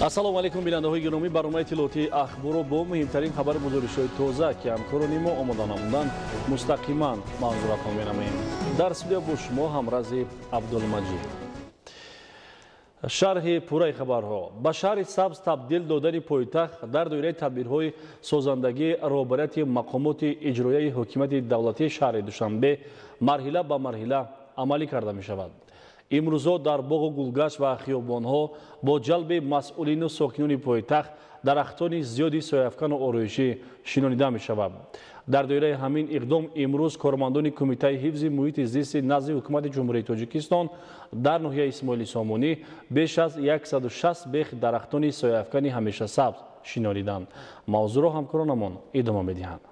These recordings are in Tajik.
ассалому алайкум бинандаҳои гиромӣ, барномаи иттилоотии ахборо бо муҳимтарин хабари гузоришҳои тоза ки ҳамкорони мо омода намуданд мустақиман манзуратон менамоем. Дар студия бо шумо ҳамрази Абдулмаҷид. шарҳи пурраи хабарҳо. Ба шаҳри сабз табдил додани пойтахт дар доираи тадбирҳои созандагии роҳбарияти мақомоти иҷроияи ҳокимияти давлатии шаҳри Душанбе марҳила ба марҳила амалӣ карда мешавад. имрӯзо дар боғу гулгашт ва хиёбонҳо бо ҷалби масъулину сокинони пойтахт дарахтони зиёди сояфкану ороишӣ шинонида мешавад. дар доираи ҳамин иқдом имрӯз кормандони кумитаи ҳифзи муҳити зисти назди ҳукумати ҷумҳурии Тоҷикистон дар ноҳияи Исмоили Сомонӣ беш аз 160 бех дарахтони сояфкани ҳамешасабз шинониданд. мавзӯъро ҳамкоронамон идома медиҳанд.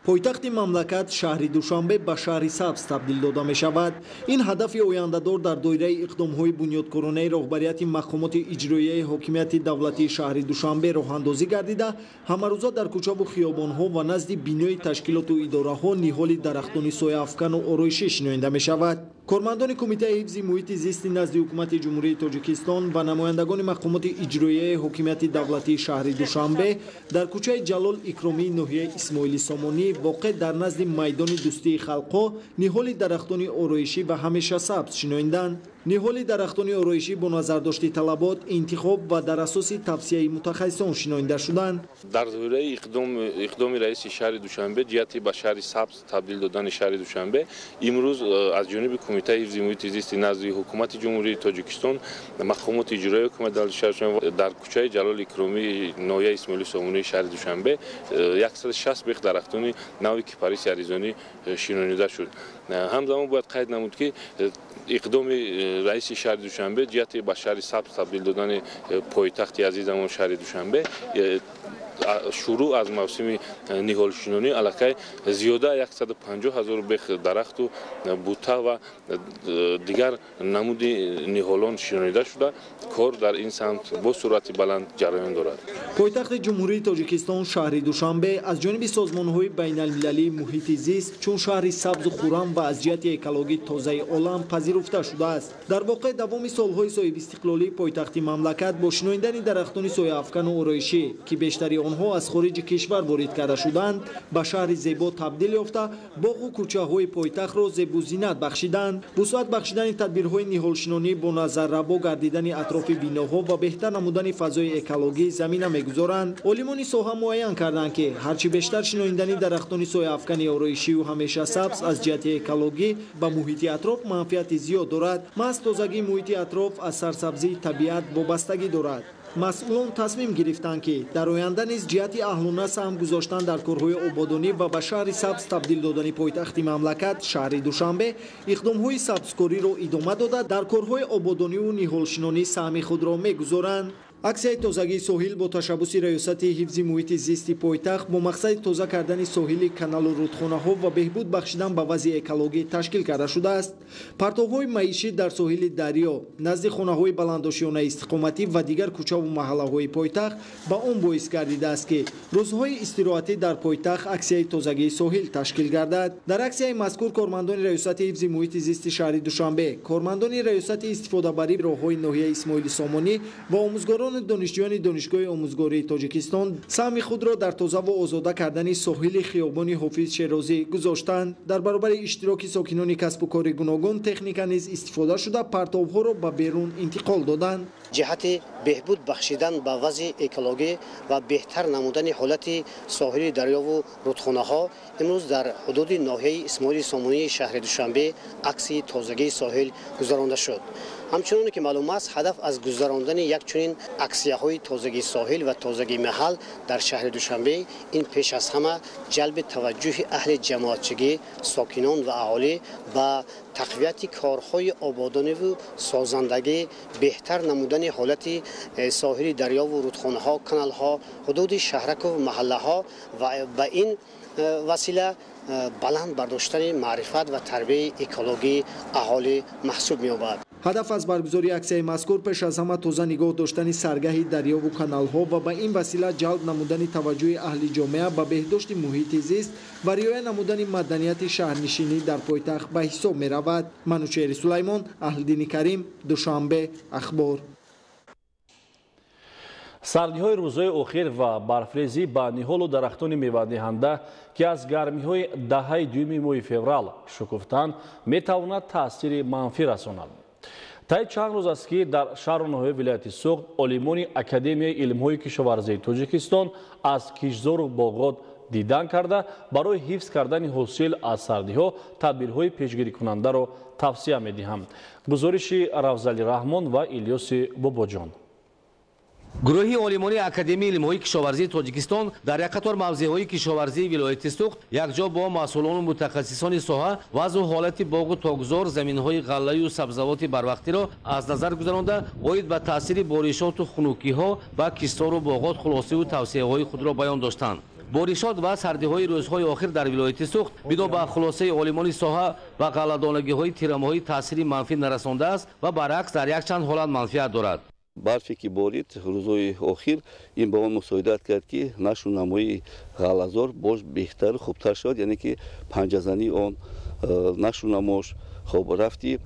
пойтахти мамлакат шаҳри Душанбе ба шаҳри сабз табдил дода мешавад. ин ҳадафи ояндадор дар доираи иқдомҳои бунёдкоронаи роҳбарияти мақомоти иҷроияи ҳокимияти давлатии шаҳри Душанбе роҳандозӣ гардида, ҳамарӯза дар кӯчаву хиёбонҳо ва назди бинои ташкилоту идораҳо ниҳоли дарахтони сояафкану ороишӣ шинонида мешавад. кормандони кумитаи ҳифзи муҳити зисти назди ҳукумати ҷумҳурии Тоҷикистон ва намояндагони мақомоти иҷроияи ҳокимияти давлатии шаҳри Душанбе дар кӯчаи Ҷалол Икромии ноҳияи Исмоили Сомонӣ воқеъ дар назди майдони дӯстии халқҳо ниҳоли дарахтони ороишӣ ва ҳамешасабз шиноиданд. ниҳоли дарахтони ороишӣ бо назардошти талабот, интихоб ва дар асоси тавсияи мутахассисон шинонида шуданд. дар доираи иқдоми раиси шаҳри Душанбе ҷиҳати ба шаҳри сабз табдил додани шаҳри Душанбе имрӯз аз ҷониби кумитаи ҳифзи муҳити зисти назди ҳукумати ҷумҳурии Тоҷикистон мақомоти иҷроияи ҳукумати давлати шаҳри Душанбе дар кӯчаи Ҷалол Икромии ноҳияи Исмоили Сомонии шаҳри Душанбе 160 бех дарахтони нави кипариси аризонӣ шинонида шуд. ҳамзамон бояд қайд намуд ки иқдоми раиси шаҳри Душанбе ҷиҳати ба шаҳри сабз табдил додани пойтахти азизамон шаҳри Душанбе шуруъ аз мавсими ниҳолшинонӣ аллакай зиёда 150 000 бех дарахту бута ва дигар намуди ниҳолон шинонида шуда кор дар ин самт бо суръати баланд ҷараён дорад. пойтахти ҷумҳурии Тоҷикистон шаҳри Душанбе аз ҷониби созмонҳои байналмилалии муҳити зист чун шаҳри сабзу хуррам ва аз ҷиҳати экологӣ тозаи олам пазируфта шудааст. дар воқеъ давоми солҳои соҳибистиқлолии пойтахти мамлакат бо шинонидани дарахтони сояафкану ороишӣ ки бештари онҳо аз хориҷи кишвар ворид карда шуданд ба шаҳри зебо табдил ёфта боғу кӯчаҳои пойтахтро зебу зинат бахшиданд. вусъат бахшидани тадбирҳои ниҳолшинонӣ бо назаррабо гардидани атрофи биноҳо ва беҳтар намудани фазои экологӣ замина мегузоранд. олимони соҳа муайян карданд ки ҳарчи бештар шинонидани дарахтони сояафкани ороишию ҳамешасабз аз ҷиҳати экологӣ ба муҳити атроф манфиати зиёд дорад. маҳз тозагии муҳити атроф аз сарсабзии табиат вобастагӣ дорад. масъулон тасмим гирифтанд ки дар оянда низ ҷиҳати аҳлуна саҳм гузоштан дар корҳои ободонӣ ва ба шаҳри сабз табдил додани пойтахти мамлакат шаҳри Душанбе иқдомҳои сабзкориро идома дода дар корҳои ободониву ниҳолшинонӣ саҳми худро мегузоранд. аксияи тозагии соҳил бо ташаббуси раёсати ҳифзи муҳити зисти пойтахт бо мақсади тоза кардани соҳили каналу рудхонаҳо ва беҳбуд бахшидан ба вазъи экологӣ ташкил карда шудааст. партовҳои маишӣ дар соҳили дарё назди хонаҳои баландошиёнаи истиқоматӣ ва дигар кӯчаву маҳаллаҳои пойтахт ба он боис гардидааст ки рӯзҳои истироҳатӣ дар пойтахт аксияи тозагии соҳил ташкил гардад. дар аксияи мазкур кормандони раёсати ҳифзи муҳити зисти шаҳри Душанбе, кормандони раёсати истифодабарии роҳҳои ноҳияи Исмоили Сомонӣ ва омӯзгорон донишҷӯёни донишгоҳи омӯзгории Тоҷикистон саҳми худро дар тозаву озода кардани соҳили хиёбони Ҳофиз Шерозӣ гузоштанд. дар баробари иштироки сокинони касбу кори гуногун техника низ истифода шуда партовҳоро ба берун интиқол доданд. ҷиҳати беҳбуд бахшидан ба вазъи экологӣ ва беҳтар намудани ҳолати соҳили дарёву рудхонаҳо имрӯз дар ҳудуди ноҳияи Исмоили Сомонии шаҳри Душанбе аксии тозагии соҳил гузаронда шуд. ҳамчуноне ки маълум аст ҳадаф аз гузарондани якчунин аксияҳои тозагии соҳил ва тозагии маҳал дар шаҳри Душанбе ин пеш аз ҳама ҷалби таваҷҷӯҳи аҳли ҷамоатчигӣ сокинон ва аҳолӣ ба тақвияти корҳои ободониву созандагӣ беҳтар намудани ҳолати соҳили дарёву рудхонаҳо каналҳо ҳудуди шаҳраку маҳаллаҳо ва ба ин васила баланд бардоштани маърифат ва тарбияи экологии аҳолӣ маҳсуб меёбад. ҳадаф аз баргузории аксияи мазкур пеш аз ҳама тоза нигоҳ доштани саргаҳи дарёву каналҳо ва ба ин васила ҷалб намудани таваҷҷӯҳи аҳли ҷомеа ба беҳдошти муҳити зист ва риоя намудани маданияти шаҳрнишинӣ дар пойтахт ба ҳисоб меравад. Манучери Сулаймон, Аҳлиддини Карим, Душанбе, Ахбор. сардиҳои рӯзҳои охир ва барфрезӣ ба ниҳолу дарахтони мевадиҳанда ки аз гармиҳои даҳаи дуюми моҳи феврал шукуфтанд метавонад таъсири манфӣ расонад. таи чанд рӯз аст ки дар шаҳру ноҳияи вилояти Суғд олимони Академияи илмҳои кишоварзии Тоҷикистон аз киштзору боғот дидан карда барои ҳифз кардани ҳосил аз сардиҳо тадбирҳои пешгирикунандаро тавсия медиҳам. гузориши Равзали Раҳмон ва Илёси Бобоҷон. гурӯҳи олимони Академияи илмҳои кишоварзии Тоҷикистон дар як қатор мавзеъҳои кишоварзии вилояти Суғд якҷо бо масъулону мутахассисони соҳа вазъу ҳолати боғу тогзор заминҳои ғаллаю сабзавоти барвақтиро аз назар гузаронда оид ба таъсири боришоту хунукиҳо ба киштзору боғот хулосиву тавсияҳои худро баён доштанд. боришот ва сардиҳои рӯзҳои охир дар вилояти Суғд бино ба хулосаи олимони соҳа ва ғалладонагиҳои тирамоҳӣ таъсири манфӣ нарасондааст ва баръакс дар якчанд ҳолат манфиат дорад. барфе ки борид рӯзҳои охир ин ба он мусоидат кард ки нашу намои ғаллазор бош беҳтару хубтар шавад, яъне ки панҷазании он нашу намош хобрафти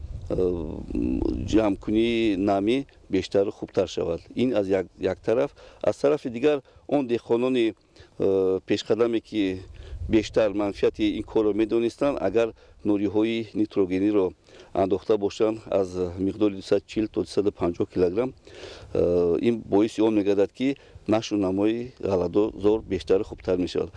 ҷамъкунии нами бештару хубтар шавад. ин аз як тараф. аз тарафи дигар он деҳқонони пешқадаме ки бештар манфиати ин корро медонистанд, агар нуриҳои нитрогениро андохта бошанд аз миқдори 240 то 250 килограмм, ин боиси он мегардад ки нашу намои ғалладозор бештару хубтар мешавад.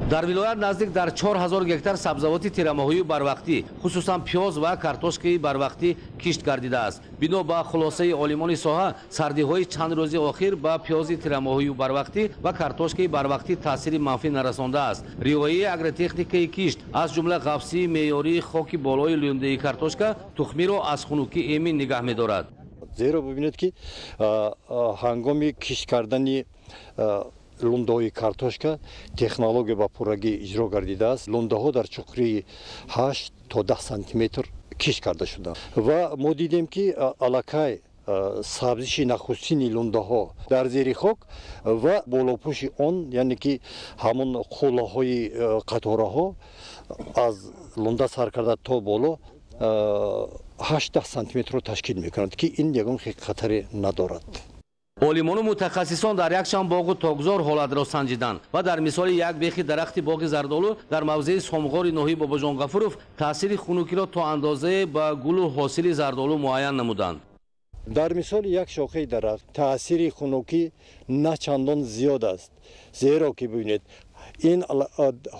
дар вилоят наздик дар 4000 гектар сабзавоти тирамоҳии барвақтӣ хусусан пиёз ва картошкаи барвақтӣ кишт гардидааст. бино ба хулосаи олимони соҳа сардиҳои чанд рӯзи охир ба пиёзи тирамоҳии барвақтӣ ва картошкаи барвақтӣ таъсири манфӣ нарасондааст. риояи агротехникаи кишт аз ҷумла ғафсии меъёрии хоки болои лӯндаи картошка тухмиро аз хунукӣ эмин нигаҳ медорад. зеро бубинед ки ҳангоми кишт кардани лундаҳои картошка технология ба пуррагӣ иҷро гардидааст. лундаҳо дар чуқури 8 то 10 сантиметр кишт карда шуданд ва мо дидем ки аллакай сабзиши нахустини лундаҳо дар зери хок ва болопӯши он, яъне ки ҳамон қуллаҳои қатораҳо аз лунда сар карда то боло 8 сантиметрро ташкил мекунад ки ин ягон хатаре надорад. олимону мутахассисон дар якчанд боғу тогзор ҳолатро санҷиданд ва дар мисоли як бехи дарахти боғи зардолу дар мавзеи сомғори ноҳияи Бобоҷон Ғафуров таъсири хунукиро то андозае ба гулу ҳосили зардолу муайян намуданд. дар мисоли як шохаи дарахт таъсири хунукӣ на чандон зиёд аст, зеро ки бибинед ин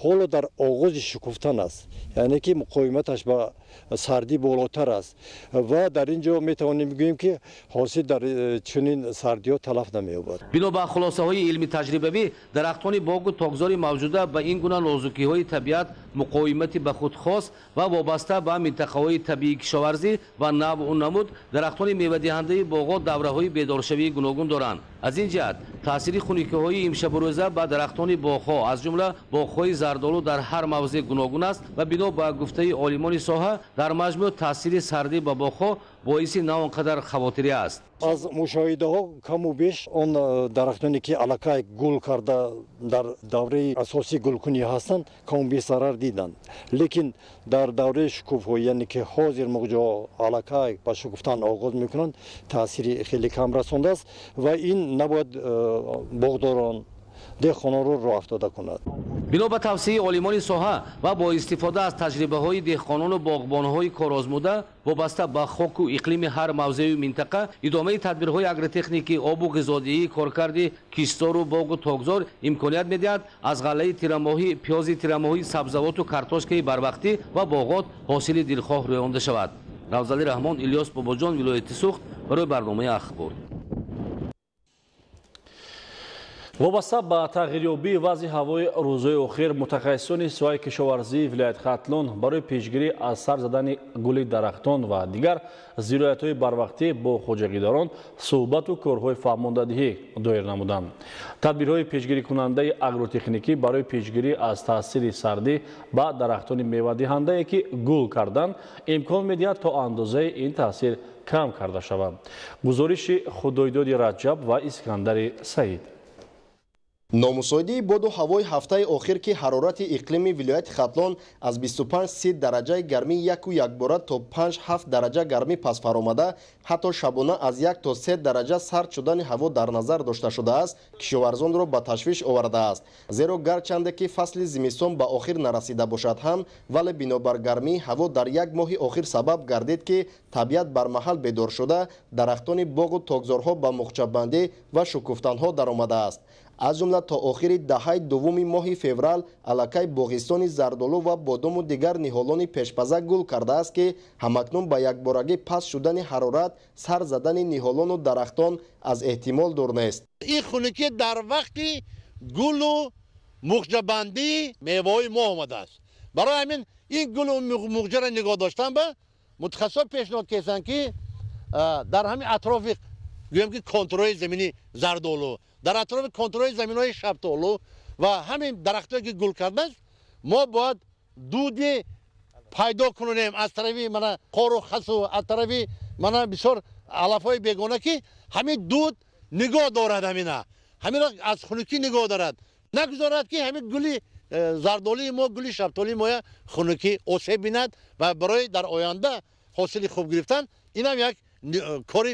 ҳоло дар оғози шукуфтан аст, яъне ки муқовиматаш ба сардӣ болотар аст ва дар ин ҷо метавонем бигӯем ки ҳосил дар чунин сардиҳо талаф намеёбад. бино ба хулосаҳои илми таҷрибавӣ дарахтони боғу тогзори мавҷуда ба ин гуна нозукиҳои табиат муқовимати ба худ хос ва вобаста ба минтақаҳои табиии кишоварзӣ ва навъу намуд дарахтони мевадиҳандаи боғот давраҳои бедоршавии гуногун доранд. аз ин ҷиҳат таъсири хунукиҳои имшабурӯза ба дарахтони боғҳо аз ҷумла боғҳои зардолу дар ҳар мавзеъ гуногун аст ва бино ба гуфтаи олимони соҳа дар маҷмӯъ таъсири сардӣ ба боғҳо боиси на он қадар хавотирӣ аст. аз мушоҳидаҳо каму беш он дарахтоне ки аллакай гул карда дар давраи асосии гулкунӣ ҳастанд каму беш зарар диданд, лекин дар давраи шукуфҳо, яъне ки ҳозир муғҷо аллакай ба шукуфтан оғоз мекунанд, таъсири хеле кам расондааст ва ин набояд боғдорон деҳқононро роҳ афтода кунад. бино ба тавсияи олимони соҳа ва бо истифода аз таҷрибаҳои деҳқонону боғбонҳои корозмуда вобаста ба хоку иқлими ҳар мавзеъу минтақа идомаи тадбирҳои агротехникӣ обу ғизодии коркарди киштзору боғу тогзор имконият медиҳад аз ғаллаи тирамоҳӣ, пиёзи тирамоҳӣ, сабзавоту картошкаи барвақтӣ ва боғот ҳосили дилхоҳ рӯёнда шавад. Равзали Раҳмон, Илёс Бобоҷон, вилояти Суғд, барои барномаи ахбор. вобаста ба тағйирёбии вазъи ҳавои рӯзҳои охир мутахассисони соҳаи кишоварзии вилояти Хатлон барои пешгирӣ аз сар задани гули дарахтон ва дигар зироятҳои барвақтӣ бо хоҷагидорон суҳбату корҳои фаҳмондадиҳӣ доир намуданд. тадбирҳои пешгирикунандаи агротехникӣ барои пешгирӣ аз таъсири сардӣ ба дарахтони мевадиҳандае ки гул карданд имкон медиҳад то андозаи ин таъсир кам карда шавад. гузориши Худойдоди Раҷаб ва Искандари Саид. номусоидии боду ҳавои ҳафтаи охир ки ҳарорати иқлими вилояти хатлон аз 25-30 дараҷаи гармӣ яку якбора то 5-7 дараҷа гармӣ пас фаромада, ҳатто шабона аз 1 то 3 дараҷа сард шудани ҳаво дар назар дошта шудааст, кишоварзонро ба ташвиш овардааст. Зеро гарчанде ки фасли зимистон ба охир нарасида бошад ҳам, вале бинобар гармии ҳаво дар як моҳи охир сабаб гардид ки табиат бармаҳал бедор шуда, дарахтони боғу тогзорҳо ба мухчаббандӣ ва шукуфтанҳо даромадааст. аз ҷумла то охири даҳаи дуввуми моҳи феврал аллакай боғистони зардолу ва бодому дигар ниҳолони пешпазак гул кардааст ки ҳамакнун ба якборагӣ паст шудани ҳарорат сар задани ниҳолону дарахтон аз эҳтимол дур нест. ин хунукӣ дар вақти гулу мухҷабандии меваҳои моҳ омадааст. барои ҳамин ин гулу мухҷаро нигоҳ доштан ба мутахассисон пешниҳод карданд ки дар ҳамин атрофи гӯем ки контурҳои замини зардолу, дар атрофи контурҳои заминҳои шафтолу ва ҳамин дарахтое ки гул кардааст, мо бояд дуди пайдо кунем аз тарафи мана қору хасу, аз тарафи мана бисёр алафҳои бегона ки ҳамин дуд нигоҳ дорад, ҳаминро аз хунукӣ нигоҳ дорад, нагузорад ки ҳамин гули зардолии мо, гули шафтолии моя хунукӣ осеб бинад ва барои дар оянда ҳосили хуб гирифтан инам як кори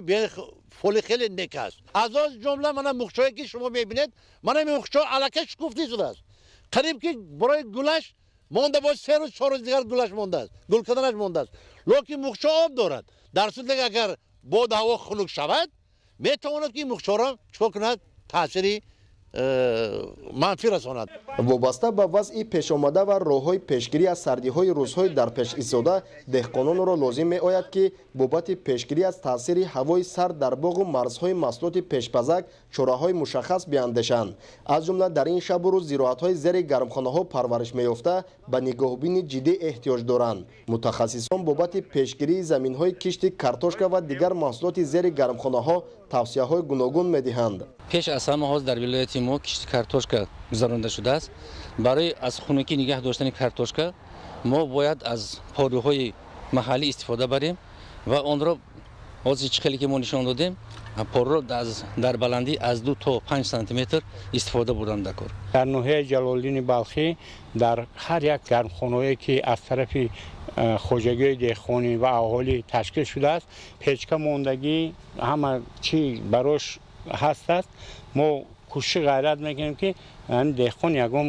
фоли хеле нек аст. аз он ҷумла мана мухчое ки шумо мебинед, мана мухчо аллакай шукуфтӣ шудааст. қариб ки барои гулаш монда бо 3 рӯз 4 рӯз дигар гулаш мондааст, гул карданаш мондааст. локин мухчо об дорад. дар сурати агар боду ҳаво хунук шавад, метавонад ки мухчоро чикор кунад, таъсири манфӣ расонад. вобаста ба вазъи пешомада ва роҳҳои пешгирӣ аз сардиҳои рӯзҳои дар пеш истода, деҳқононро лозим меояд ки бобати пешгирӣ аз таъсири ҳавои сард дар боғу марзҳои маҳсулоти пешпазак чораҳои мушаххас биандешанд. аз ҷумла дар ин шабу рӯз зироатҳои зери гармхонаҳо парвариш меёфта ба нигоҳубини ҷиддӣ эҳтиёҷ доранд. мутахассисон бобати пешгирии заминҳои кишти картошка ва дигар маҳсулоти зери гармхонаҳо тавсияҳои гуногун медиҳанд. пеш аз ҳама ҳоз дар вилояти мо кишти картошка гузаронда шудааст. барои аз хунукӣ нигоҳ доштани картошка мо бояд аз порӯҳои маҳаллӣ истифода барем ва онро ҳозир чӣ хеле ки мо нишон додем, порро дар баландӣ аз 2 то 5 сантиметр истифода бурданд дар кор. дар ноҳияи ҷалолиддини балхӣ дар ҳар як гармхонае ки аз тарафи хоҷагиҳои деҳқонӣ ва аҳолӣ ташкил шудааст, печка мондагӣ ҳама чӣ барош ҳаст аст. мо кӯшиши ғайрат мекунем ки деҳқон ягон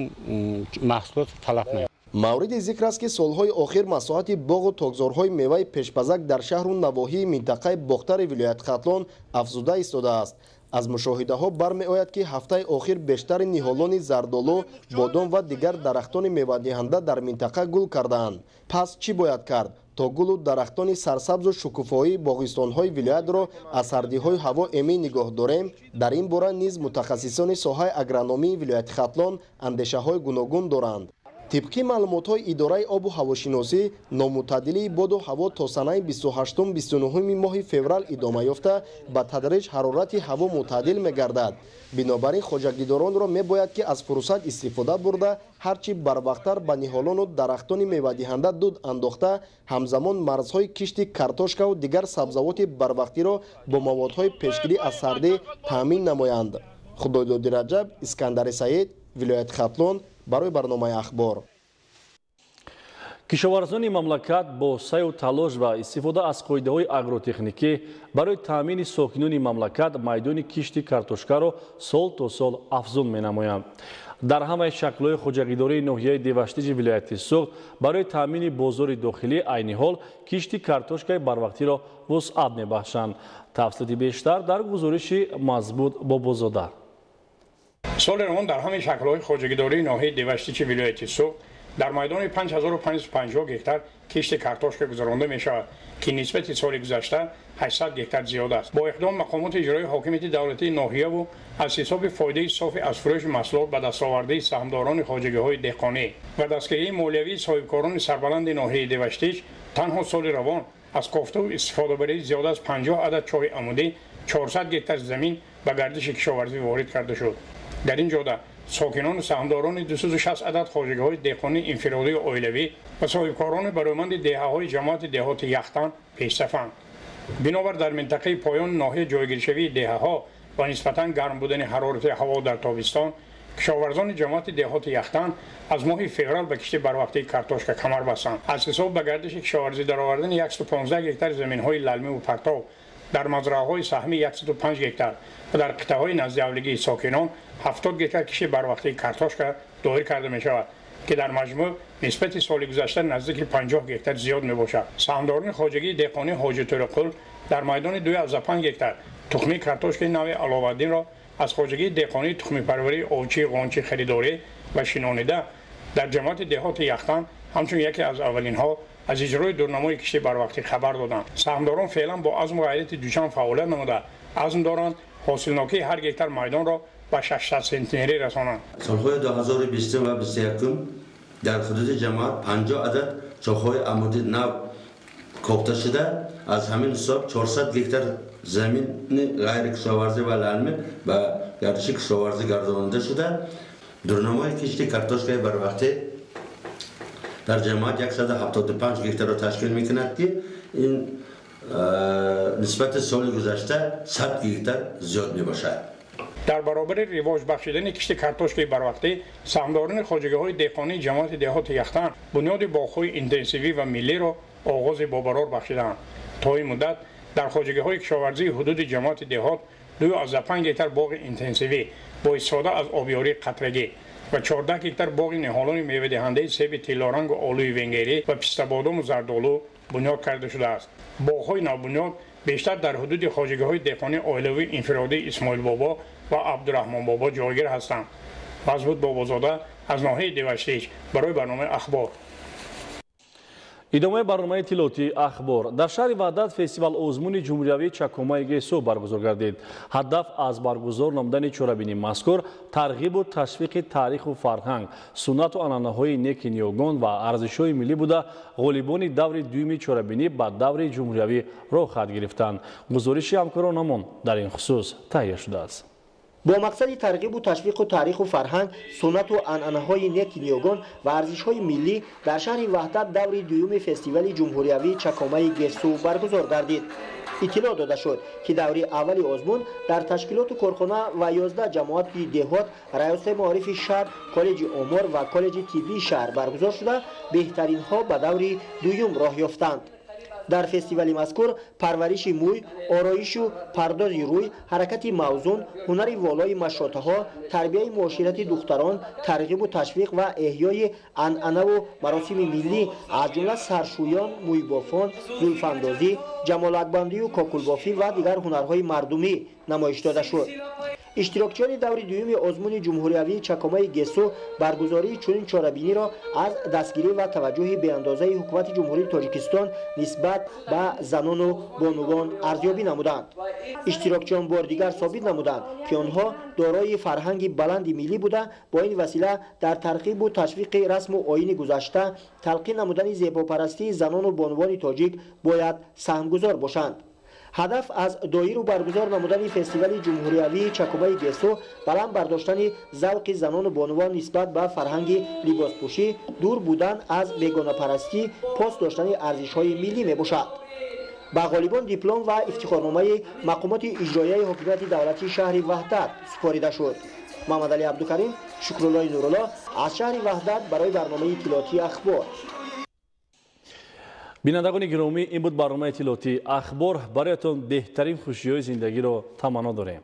маҳсулот талаб накунад. мавриди зикр аст ки солҳои охир масоҳати боғу тогзорҳои меваи пешпазак дар шаҳру навоҳии минтақаи бохтари вилояти хатлон афзуда истодааст. аз мушоҳидаҳо бармеояд ки ҳафтаи охир бештари ниҳолони зардолу, бодом ва дигар дарахтони мевадиҳанда дар минтақа гул кардаанд. пас чӣ бояд кард то гулу дарахтони сарсабзу шукуфоии боғистонҳои вилоятро аз сардиҳои ҳаво эмин нигоҳ дорем? дар ин бора низ мутахассисони соҳаи агрономии вилояти хатлон андешаҳои гуногун доранд. тибқи маълумотҳои идораи обу ҳавошиносӣ, номутаъдилии боду ҳаво то санаи 28-29 моҳи феврал идома ёфта, ба тадриҷ ҳарорати ҳаво мутаъдил мегардад. бинобар ин хоҷагидоронро мебояд ки аз фурсат истифода бурда, ҳарчи барвақттар ба ниҳолону дарахтони мевадиҳанда дуд андохта, ҳамзамон марзҳои кишти картошкаву дигар сабзавоти барвақтиро бо маводҳои пешгирӣ аз сардӣ таъмин намоянд. худойлоди раҷаб, искандари саид, вилояти хатлон, барои барномаи ахбор. кишоварзони мамлакат бо сайу талош ва истифода аз қоидаҳои агротехникӣ барои таъмини сокинони мамлакат майдони кишти картошкаро сол то сол афзун менамоянд. дар ҳамаи шаклҳои хоҷагидории ноҳияи деваштиҷи вилояти суғд барои таъмини бозори дохилӣ айни ҳол кишти картошкаи барвақтиро вусъат мебахшанд. тафсилоти бештар дар гузориши мазбут бобозода. соли равон дар ҳамаи шаклҳои хоҷагидории ноҳияи деваштиҷи вилояти суғд дар майдони 5550 гектар кишти картошка гузаронда мешавад ки нисбати соли гузашта 800 гектар зиёд аст. бо иқдом мақомоти иҷроии ҳокимияти давлатии ноҳияву аз ҳисоби фоидаи софи аз фурӯши маҳсулот ба дастовардии саҳмдорони хоҷагиҳои деҳқонӣ ва дастгирии молиявии соҳибкорони сарбаланди ноҳияи деваштиҷ, танҳо соли равон аз кофту истифодабарии зиёда аз 50 адад чоҳи амудӣ 400 гектар замин ба гардиши кишоварзӣ ворид карда шуд. дар ин ҷода сокинони саҳмдорони 260 адад хоҷагиҳои деҳқонии инфиродии оилавӣ ва соҳибкорони бароманди деҳаҳои ҷамоати деҳоти яхтан пешсафанд. бинобар дар минтақаи поёни ноҳия ҷойгиршавии деҳаҳо ва нисбатан гарм будани ҳарорати ҳаво дар тобистон, کشاورزان جماعت دهات یختن از ماه فوریه به کشت بروقتی کارتوشکا کمر بستند. از حساب به گردش کشاورزی در آوردن 115 هکتار زمین‌های للمه و پرتو در مزرعه‌های سهمی 105 هکتار و در قطعه‌های نزدیاولگی ساکنان 70 هکتار کشت بروقتی کارتوشکا دایر کرده می‌شود که در مجموع نسبت سال گذشته نزدیک 50 هکتار زیاد می‌باشد. سهامداران خواجگی دهقانی حاجی طارق‌قل در میدان 2.5 هکتار تخم کارتوشک نو علاوالدین را از خواجگی دهقانی تخم پروری اوچی قانچی خریداری و شینانیده در جماعت دهات یختن همچون یکی از اولین ها از اجرای دورنمای کشتی بروقتی خبر دادند. سهامداران فعلا با عزم و غیرت جوشان فعالیت نموده عزم دارند حاصلناکی هر هکتار میدان را به 600 سانتیمتری رسانند. سالهای 2020 و 2021 در حدود جماعت 50 عدد چاه‌های عمودی نو کوفته شده، از همین حساب 400 هکتار زمین غیر کشاورزی و للمه به گردش کشاورزی گردانده شده. دورنمای کشتی کارتوشکای بروقتی در جماعت 175 هکتار را تشکیل میکند که این نسبت سال گذشته 100 هکتار زیاد میباشد. در برابر رواج بخشیدن کشت کارتوشکای بروقتی سهامداران خواجگی‌های دهقانی جماعت دهات یختن بنیاد باغ‌های اینتنسیوی و ملی را آغاز بابرار بخشیدند. تا این مدت در خواجگی‌های کشاورزی حدود جماعت دهات 2.5 هکتار باغ اینتنسیوی با استفاده از آبیاری قطرگی و 14 هکتار باغ نهالان میوه دهنده سیب تیلارنگ و آلوی ونگری و پیسته بادام و زردآلو بنیاد کرده شده است. باغ‌های نوبنیاد بیشتر در حدود خواجگی‌های دهقانی عائلوی انفرادی اسماعیل بابا و عبدالرحمن بابا جایگیر هستند. مزبوط بابازاده از ناحیه دیوشتیج برای برنامه اخبار. ادامه برنامه اطلاعاتی اخبار. در شهر وحدت فستیوال ازمون جمهوریوی چکمای گیسو برگزار گردید. هدف از برگزار نمودن چورابینی مذکور ترغیب و تشویق تاریخ و فرهنگ، سنت و عنعنه‌های نیک نیوگان و ارزش‌های ملی بوده غالیبان دور دوم چورابینی با دور جمهوریوی راه خواهد گرفتند. گزارش همکارانمان در این خصوص تهیه شده است. با مقصد ترغیب و تشویق و تاریخ و فرهنگ، سنت و عنعنه‌های نیک نیوگان و ارزش‌های ملی در شهر وحدت دور دوم فستیوال جمهوریوی چکمای گیسو برگزار گردید. اطلاع داده شد که دوره اول آزمون در تشکیلات کارخانه و 11 جماعت دهات ریاست معارف شهر، کالج آمار و کالج طبی شهر برگزار شده بهترین ها به دوره دوم راه یافتند. در فستیوال مذکور پرورش موی، آرایش و پرداز روی، حرکت موزون، هنر والای مشاطه ها، تربیت معاشرت دختران، ترغیب و تشویق و احیای عنعنه و مراسم ملی از جمله سرشویان، موی بافان، زلف اندازی، جمالک و کاکل بافی و دیگر هنرهای مردمی نمایش داده شد. اشتراکچیان دور دوم آزمون جمهوریوی چکمای گیسو برگزاری چنین چاره‌بینی را از دستگیری و توجه به اندازه حکومت جمهوری تاجیکستان نسبت به زنان و بانوان ارزیابی نمودند. اشتراکچیان بار دیگر ثابت نمودند که آنها دارای فرهنگ بلند ملی بوده، با این وسیله در ترغیب و تشویق رسم و آیین گذشته تلقین نمودن زیباپرستی زنان و بانوان تاجیک باید سهمگذار باشند. هدف از دایر و برگزار نمودن فستیوال جمهوریوی چکمای گیسو بلند برداشتن ذوق زنان و بانوان نسبت به فرهنگ لباسپوشی، دور بودن از بیگانه پرستی، پاس داشتن ارزش‌های ملی میباشد. به غالیبان دیپلم و افتخارنامه مقامات اجرایی حکومت دولتی شهر وحدت سپاریده شد. محمد علی عبدالکریم، شکرالله نورالله از شهر وحدت برای برنامه اطلاعاتی اخبار. بینندگان گرامی، این بود برنامه اطلاعاتی اخبار. برایتان بهترین خوشی‌های زندگی را تمنا داریم.